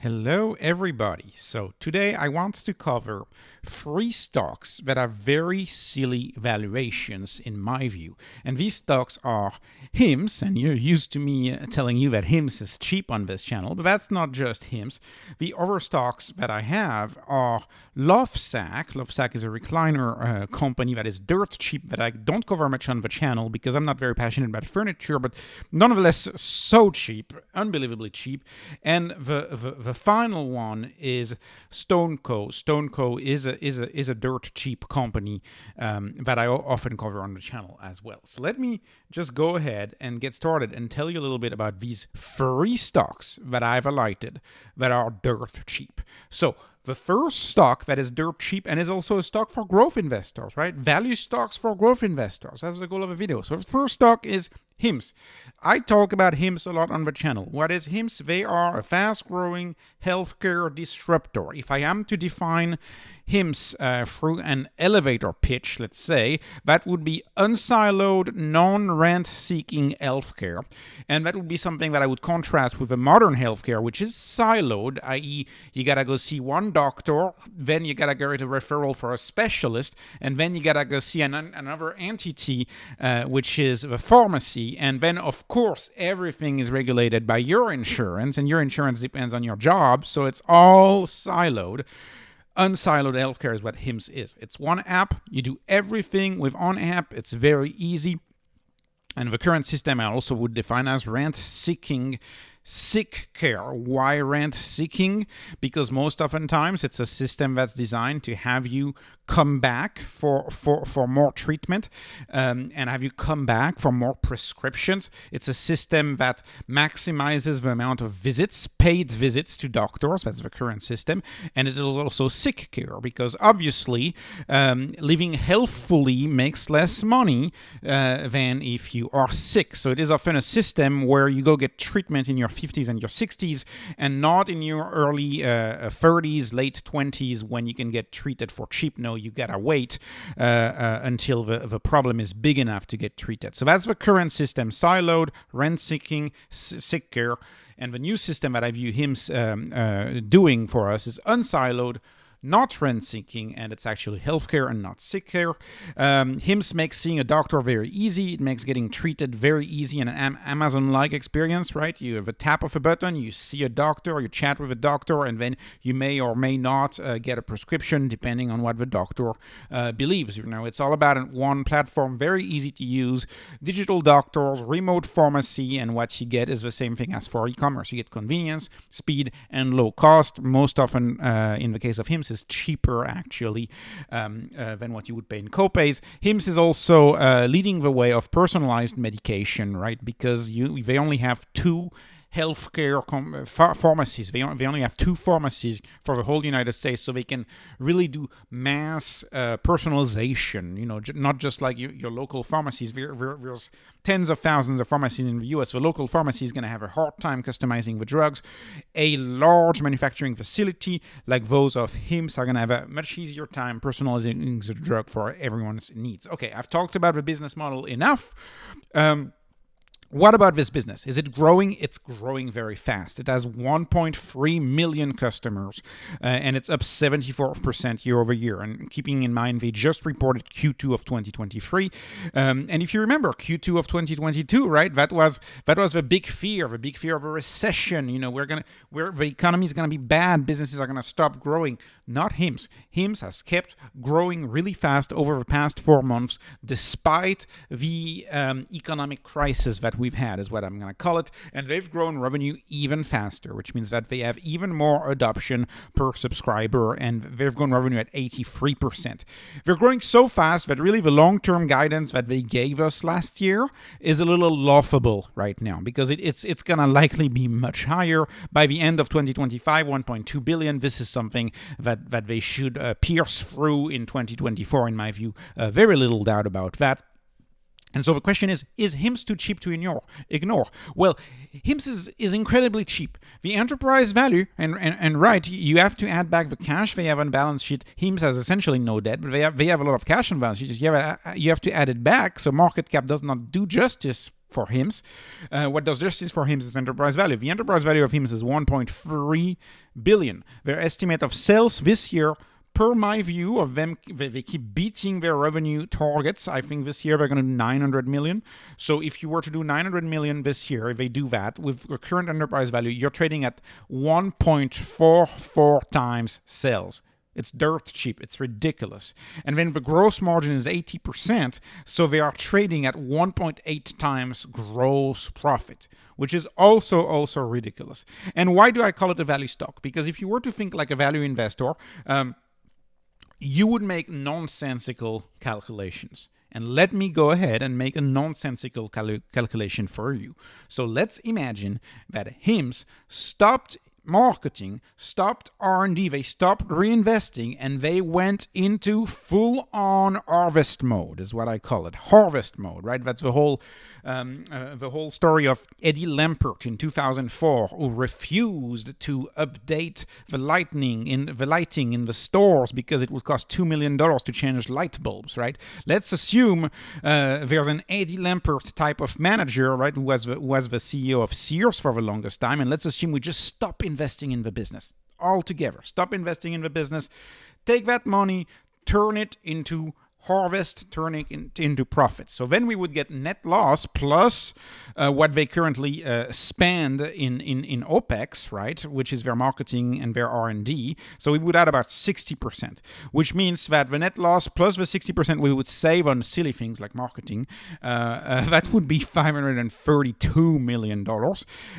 Hello everybody. So today I want to cover 3 stocks that have very silly valuations in my view. And these stocks are HIMS, and you're used to me telling you that HIMS is cheap on this channel, but that's not just HIMS. The other stocks that I have are LoveSac. LoveSac is a recliner company that is dirt cheap that I don't cover much on the channel because I'm not very passionate about furniture, but nonetheless so cheap, unbelievably cheap. And the final one is StoneCo. StoneCo is a dirt cheap company that I often cover on the channel as well. So let me just go ahead and get started and tell you a little bit about these 3 stocks that I've highlighted that are dirt cheap. So the first stock that is dirt cheap and is also a stock for growth investors, right? Value stocks for growth investors. That's the goal of the video. So the first stock is HIMS. I talk about HIMS a lot on the channel. What is HIMS? They are a fast-growing healthcare disruptor. If I am to define HIMS through an elevator pitch, let's say, that would be unsiloed, non-rent-seeking healthcare. And that would be something that I would contrast with a modern healthcare, which is siloed, i.e. you gotta go see one doctor, then you gotta get a referral for a specialist, and then you gotta go see another entity, which is the pharmacy. And then, of course, everything is regulated by your insurance, and your insurance depends on your job, so it's all siloed. Unsiloed healthcare is what HIMS is. It's one app. You do everything with one app. It's very easy. And the current system I also would define as rent-seeking sick care. Why rent-seeking? Because most oftentimes it's a system that's designed to have you come back for more treatment and have you come back for more prescriptions. It's a system that maximizes the amount of visits, paid visits to doctors. That's the current system. And it is also sick care because obviously living healthfully makes less money than if you are sick. So it is often a system where you go get treatment in your 50s and your 60s and not in your early 30s, late 20s when you can get treated for cheap. No, you gotta wait until the problem is big enough to get treated. So that's the current system, siloed, rent-seeking, sick care. And the new system that I view HIMS doing for us is unsiloed, not rent-seeking, and it's actually healthcare and not sick care. HIMS makes seeing a doctor very easy. It makes getting treated very easy in an Amazon-like experience, right? You have a tap of a button, you see a doctor, you chat with a doctor, and then you may or may not get a prescription depending on what the doctor believes. You know, it's all about one platform, very easy to use. Digital doctors, remote pharmacy, and what you get is the same thing as for e-commerce. You get convenience, speed, and low cost. Most often, in the case of HIMS, is cheaper actually than what you would pay in copays. HIMS is also leading the way of personalized medication, right? Because they only have 2 healthcare pharmacies. They only have 2 pharmacies for the whole United States, so they can really do mass personalization. You know, not just like your local pharmacies. There's tens of thousands of pharmacies in the US. The local pharmacy is going to have a hard time customizing the drugs. A large manufacturing facility like those of HIMS are going to have a much easier time personalizing the drug for everyone's needs. Okay, I've talked about the business model enough. What about this business? Is it growing? It's growing very fast. It has 1.3 million customers, and it's up 74% year over year. And keeping in mind, they just reported Q2 of 2023. And if you remember Q2 of 2022, right? That was the big fear of a recession. You know, the economy is gonna be bad. Businesses are gonna stop growing. Not HIMS. HIMS has kept growing really fast over the past 4 months, despite the economic crisis that we've had, is what I'm going to call it. And they've grown revenue even faster, which means that they have even more adoption per subscriber, and they've grown revenue at 83%. They're growing so fast that really the long-term guidance that they gave us last year is a little laughable right now, because it's going to likely be much higher. By the end of 2025, 1.2 billion. This is something that they should pierce through in 2024, in my view. Very little doubt about that. And so the question is HIMS too cheap to ignore? Well, HIMS is incredibly cheap. The enterprise value, and right, you have to add back the cash they have on balance sheet. HIMS has essentially no debt, but they have a lot of cash on balance sheet. You have to add it back, so market cap does not do justice for HIMS. What does justice for HIMS is enterprise value. The enterprise value of HIMS is 1.3 billion. Their estimate of sales this year, per my view of them, they keep beating their revenue targets. I think this year they're going to do 900 million. So if you were to do 900 million this year, if they do that with the current enterprise value, you're trading at 1.44 times sales. It's dirt cheap. It's ridiculous. And then the gross margin is 80%, so they are trading at 1.8 times gross profit, which is also ridiculous. And why do I call it a value stock? Because if you were to think like a value investor, you would make nonsensical calculations. And let me go ahead and make a nonsensical calculation for you. So let's imagine that HIMS stopped marketing, stopped R&D, they stopped reinvesting, and they went into full-on harvest mode, is what I call it. Harvest mode, right? That's the whole story of Eddie Lampert in 2004, who refused to update the lighting in the stores because it would cost $2 million to change light bulbs, right? Let's assume there's an Eddie Lampert type of manager, right, who was the CEO of Sears for the longest time, and let's assume we just stop investing in the business altogether. Stop investing in the business. Take that money, turn it into harvest, turning into profits. So then we would get net loss plus what they currently spend in OPEX, right, which is their marketing and their R&D. So we would add about 60%, which means that the net loss plus the 60% we would save on silly things like marketing, that would be $532 million.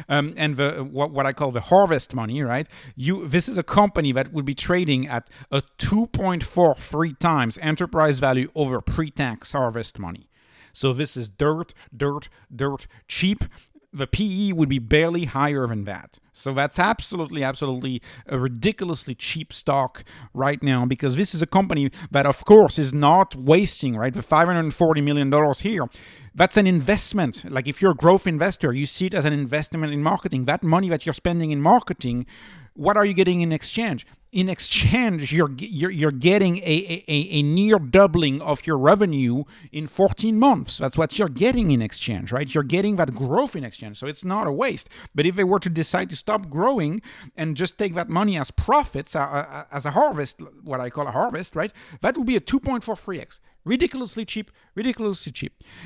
And what I call the harvest money, right? This is a company that would be trading at a 2.43 times enterprise value over pre-tax harvest money. So this is dirt cheap. The PE would be barely higher than that. So that's absolutely a ridiculously cheap stock right now, because this is a company that, of course, is not wasting, right? The $540 million here, that's an investment. Like if you're a growth investor, you see it as an investment in marketing. That money that you're spending in marketing, what are you getting in exchange? In exchange, you're getting a near doubling of your revenue in 14 months. That's what you're getting in exchange, right? You're getting that growth in exchange, so it's not a waste. But if they were to decide to stop growing and just take that money as profits, as a harvest, what I call a harvest, right? That would be a 2.43x. Ridiculously cheap.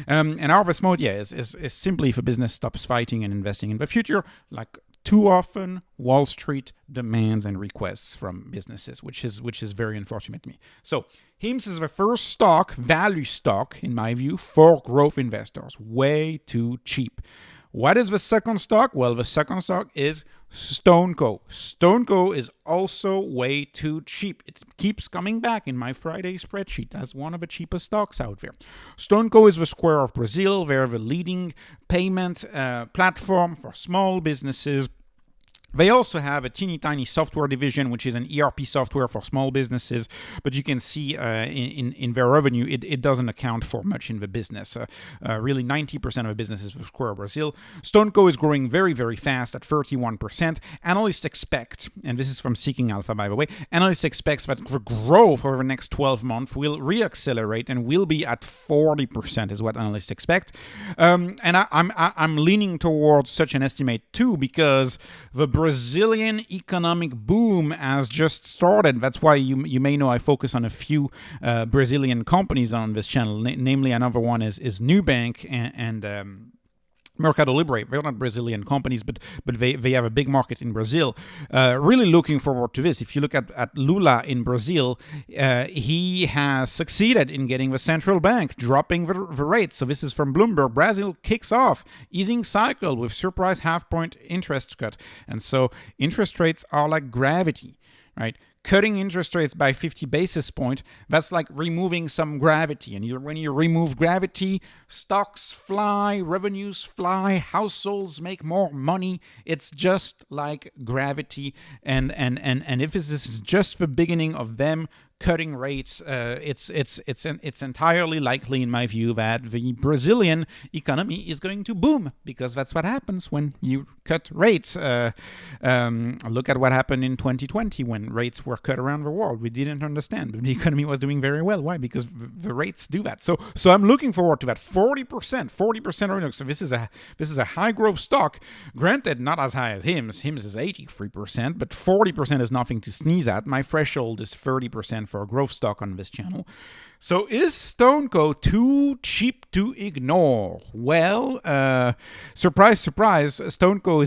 And harvest mode, is simply if a business stops fighting and investing in the future, like too often Wall Street demands and requests from businesses, which is very unfortunate to me. So HIMS is the first value stock, in my view, for growth investors. Way too cheap. What is the second stock? Well, the second stock is StoneCo. StoneCo is also way too cheap. It keeps coming back in my Friday spreadsheet as one of the cheapest stocks out there. StoneCo is the Square of Brazil. They're the leading payment platform for small businesses. They also have a teeny tiny software division, which is an ERP software for small businesses. But you can see in their revenue, it doesn't account for much in the business. Really, 90% of the business is for Square Brazil. StoneCo is growing very, very fast at 31%. Analysts expect, and this is from Seeking Alpha, by the way, analysts expect that the growth over the next 12 months will reaccelerate and will be at 40%, is what analysts expect. And I'm leaning towards such an estimate too, because the Brazilian economic boom has just started. That's why you may know I focus on a few Brazilian companies on this channel. Namely, another one is Nubank and Mercado Libre. They're not Brazilian companies, but they have a big market in Brazil. Really looking forward to this. If you look at Lula in Brazil, he has succeeded in getting the central bank dropping the rates. So this is from Bloomberg. Brazil kicks off easing cycle with surprise half-point interest cut. And so interest rates are like gravity, right? Cutting interest rates by 50 basis points, that's like removing some gravity. And when you remove gravity, stocks fly, revenues fly, households make more money. It's just like gravity. And if this is just the beginning of them cutting rates, it's entirely likely, in my view, that the Brazilian economy is going to boom, because that's what happens when you cut rates. Look at what happened in 2020 when rates were cut around the world. We didn't understand, but the economy was doing very well. Why? Because the rates do that. So I'm looking forward to that 40% revenue. So this is a high growth stock. Granted, not as high as HIMS. HIMS is 83%, but 40% is nothing to sneeze at. My threshold is 30% for a growth stock on this channel. So is StoneCo too cheap to ignore? Well, surprise, surprise, StoneCo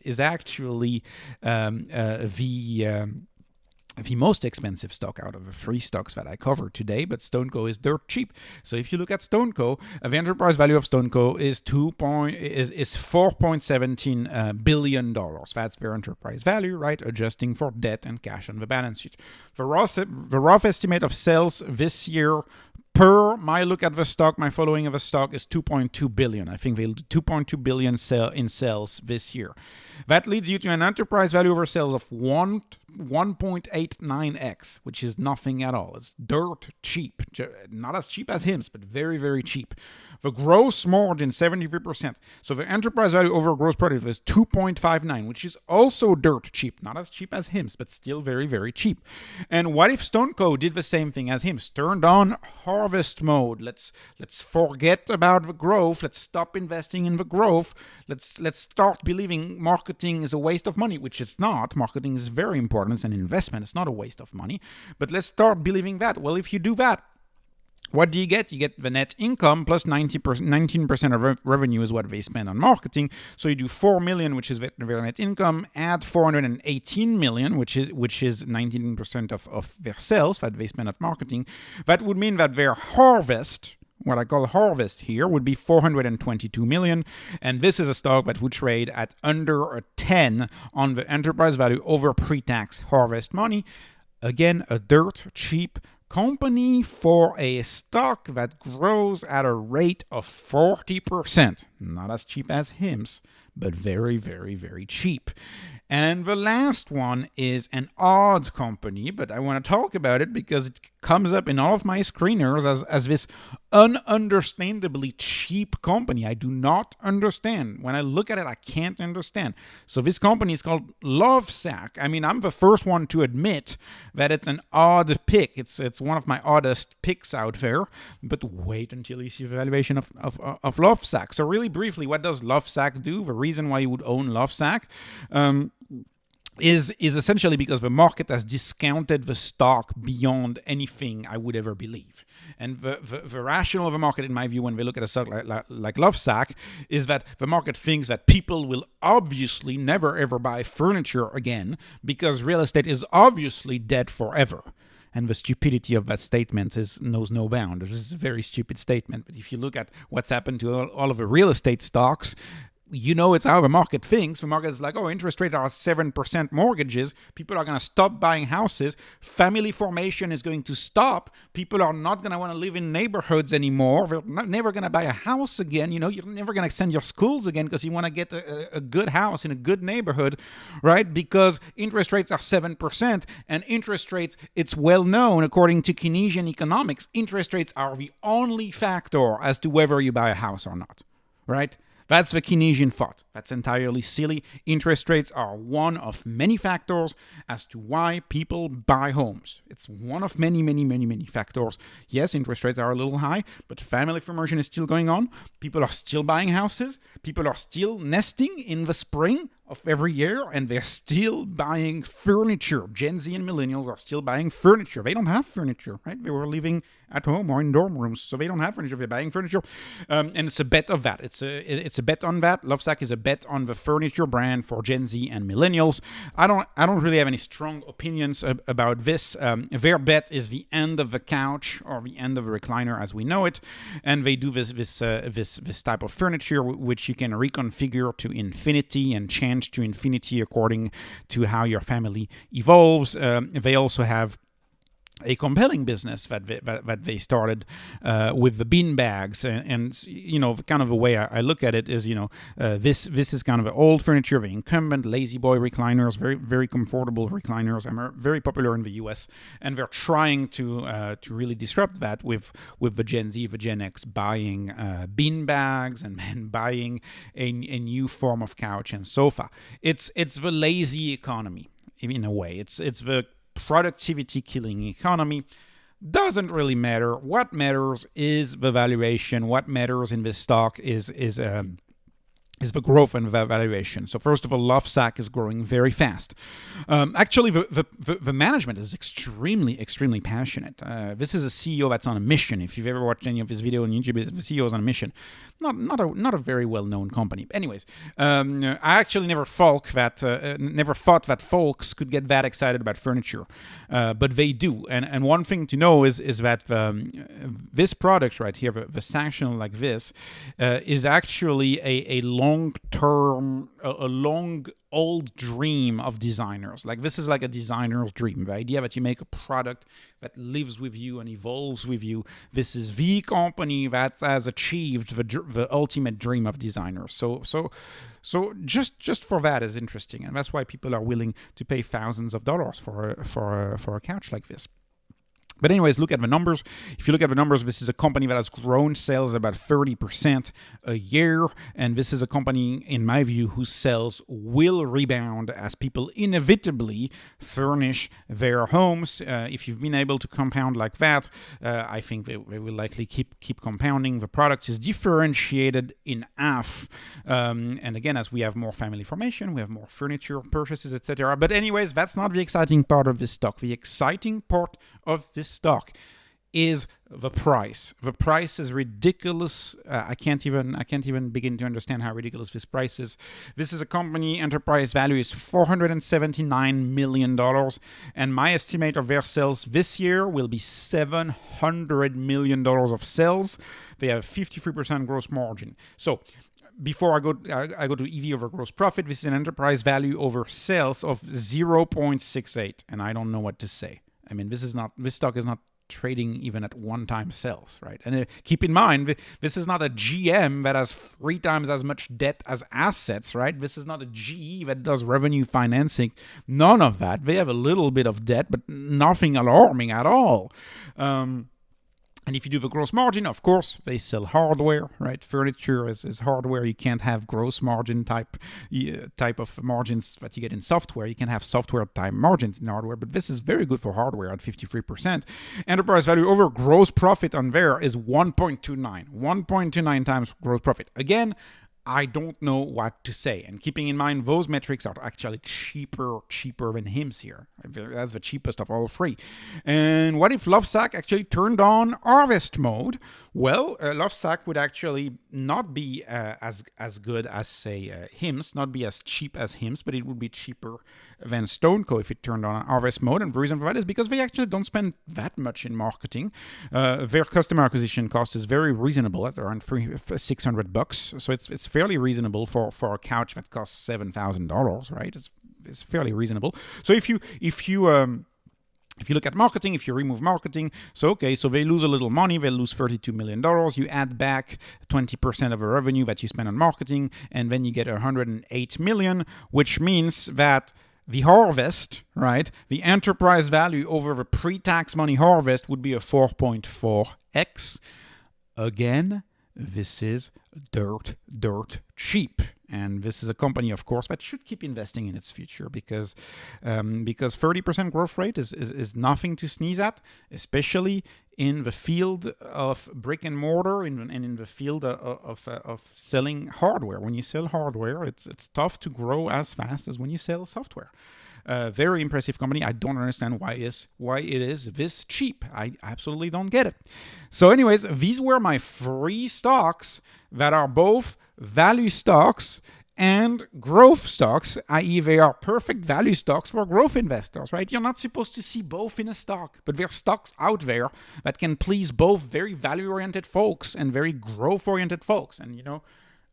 is actually the most expensive stock out of the three stocks that I covered today, but StoneCo is dirt cheap. So if you look at StoneCo, the enterprise value of StoneCo is $4.17 billion. That's their enterprise value, right? Adjusting for debt and cash on the balance sheet. The rough estimate of sales this year per my look at the stock, my following of the stock is 2.2 billion. I think they'll do 2.2 billion in sales this year. That leads you to an enterprise value over sales of 1.89x, which is nothing at all. It's dirt cheap. Not as cheap as HIMS, but very, very cheap. The gross margin, 73%. So the enterprise value over gross profit is 2.59, which is also dirt cheap. Not as cheap as HIMS, but still very, very cheap. And what if StoneCo did the same thing as HIMS? Turned on harvest mode. Let's forget about the growth. Let's stop investing in the growth. Let's start believing marketing is a waste of money, which it's not. Marketing is very important. It's an investment. It's not a waste of money. But let's start believing that. Well, if you do that, what do you get? You get the net income plus 19% of revenue is what they spend on marketing. So you do 4 million, which is their net income, add 418 million, which is 19% of their sales that they spend on marketing. That would mean that their harvest, what I call harvest here, would be 422 million. And this is a stock that would trade at under a 10 on the enterprise value over pre-tax harvest money. Again, a dirt cheap company for a stock that grows at a rate of 40%. Not as cheap as HIMS, but very, very, very cheap. And the last one is an odds company, but I want to talk about it because it comes up in all of my screeners as this ununderstandably cheap company. I do not understand. When I look at it, I can't understand. So this company is called LoveSac. I mean, I'm the first one to admit that it's an odd pick. It's one of my oddest picks out there. But wait until you see the valuation of LoveSac. So really briefly, what does LoveSac do? The reason why you would own LoveSac is essentially because the market has discounted the stock beyond anything I would ever believe. And the rationale of the market, in my view, when we look at a stock like LoveSac, is that the market thinks that people will obviously never ever buy furniture again because real estate is obviously dead forever. And the stupidity of that statement knows no bound. This is a very stupid statement. But if you look at what's happened to all of the real estate stocks, you know it's how the market thinks. The market is like, oh, interest rates are 7% mortgages. People are going to stop buying houses. Family formation is going to stop. People are not going to want to live in neighborhoods anymore. They're never going to buy a house again. You know, you're never going to send your schools again because you want to get a good house in a good neighborhood, right? Because interest rates are 7%. And interest rates, it's well known, according to Keynesian economics, interest rates are the only factor as to whether you buy a house or not, right? That's the Keynesian thought. That's entirely silly. Interest rates are one of many factors as to why people buy homes. It's one of many, many, many, many factors. Yes, interest rates are a little high, but family formation is still going on. People are still buying houses. People are still nesting in the spring of every year, and they're still buying furniture. Gen Z and millennials are still buying furniture. They don't have furniture, right? They were living at home or in dorm rooms, so they don't have furniture. They're buying furniture, and it's a bet of that. It's a bet on that. LoveSac is a bet on the furniture brand for Gen Z and millennials. I don't really have any strong opinions about this. Their bet is the end of the couch or the end of the recliner as we know it, and they do this type of furniture which you can reconfigure to infinity and change to infinity according to how your family evolves. They also have a compelling business that they started with the bean bags, and kind of the way I look at it is this is kind of an old furniture, the incumbent lazy boy recliners, very very comfortable recliners, and are very popular in the US, and they're trying to really disrupt that with the Gen Z, the Gen X buying bean bags and then buying a new form of couch and sofa. It's the lazy economy in a way. It's the productivity killing economy. Doesn't really matter. What matters is the valuation. What matters in this stock is the growth and the valuation. So first of all, LoveSac is growing very fast. Actually, the management is extremely passionate. This is a CEO that's on a mission. If you've ever watched any of his videos on YouTube, the CEO is on a mission. Not a very well-known company. Anyways, I actually never thought that folks could get that excited about furniture, but they do. And one thing to know is that this product right here, the Sactional like this, is actually a long-term, a long old dream of designers. Like this is like a designer's dream. The idea that you make a product that lives with you and evolves with you. This is the company that has achieved the ultimate dream of designers. So just for that is interesting, and that's why people are willing to pay thousands of dollars for a couch like this. But anyways, look at the numbers. If you look at the numbers, this is a company that has grown sales about 30% a year. And this is a company, in my view, whose sales will rebound as people inevitably furnish their homes. If you've been able to compound like that, I think they will likely keep compounding. The product is differentiated in half. And again, as we have more family formation, we have more furniture purchases, etc. But anyways, that's not the exciting part of this stock. The exciting part of this stock is the price. The price is ridiculous. I can't even begin to understand how ridiculous this price is. This is a company, enterprise value is $479 million, and my estimate of their sales this year will be $700 million of sales. They have 53% gross margin. So before I go to EV over gross profit, this is an enterprise value over sales of 0.68, and I don't know what to say. I mean, this stock is not trading even at one-time sales, right? And keep in mind, this is not a GM that has 3 times as much debt as assets, right? This is not a GE that does revenue financing. None of that. They have a little bit of debt, but nothing alarming at all. And if you do the gross margin, of course, they sell hardware, right? Furniture is hardware. You can't have gross margin type of margins that you get in software. You can have software type margins in hardware, but this is very good for hardware at 53%. Enterprise value over gross profit on there is 1.29 times gross profit. Again, I don't know what to say. And keeping in mind, those metrics are actually cheaper than HIMSS here. That's the cheapest of all three. And what if LoveSac actually turned on harvest mode? Well, LoveSac would actually not be as good as, say, HIMSS, not be as cheap as HIMSS, but it would be cheaper than StoneCo if it turned on harvest mode. And the reason for that is because they actually don't spend that much in marketing. Their customer acquisition cost is very reasonable at around $600. So it's fairly reasonable for a couch that costs $7,000, right? It's fairly reasonable. So if you look at marketing, if you remove marketing, so they lose a little money, they lose $32 million. You add back 20% of the revenue that you spend on marketing, and then you get $108 million, which means that the harvest, right, the enterprise value over the pre-tax money harvest would be a 4.4x. Again, this is dirt cheap. And this is a company, of course, that should keep investing in its future because 30% growth rate is nothing to sneeze at, especially in the field of brick and mortar and in the field of selling hardware. When you sell hardware, it's tough to grow as fast as when you sell software. Very impressive company. I don't understand why it is this cheap. I absolutely don't get it. So anyways, these were my 3 stocks that are both value stocks and growth stocks, i.e. they are perfect value stocks for growth investors, right? You're not supposed to see both in a stock, but there are stocks out there that can please both very value-oriented folks and very growth-oriented folks. And,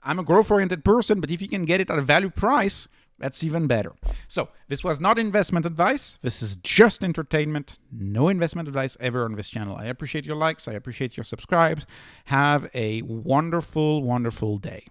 I'm a growth-oriented person, but if you can get it at a value price, That's even better. So this was not investment advice. This is just entertainment. No investment advice ever on this channel. I appreciate your likes. I appreciate your subscribes. Have a wonderful, wonderful day.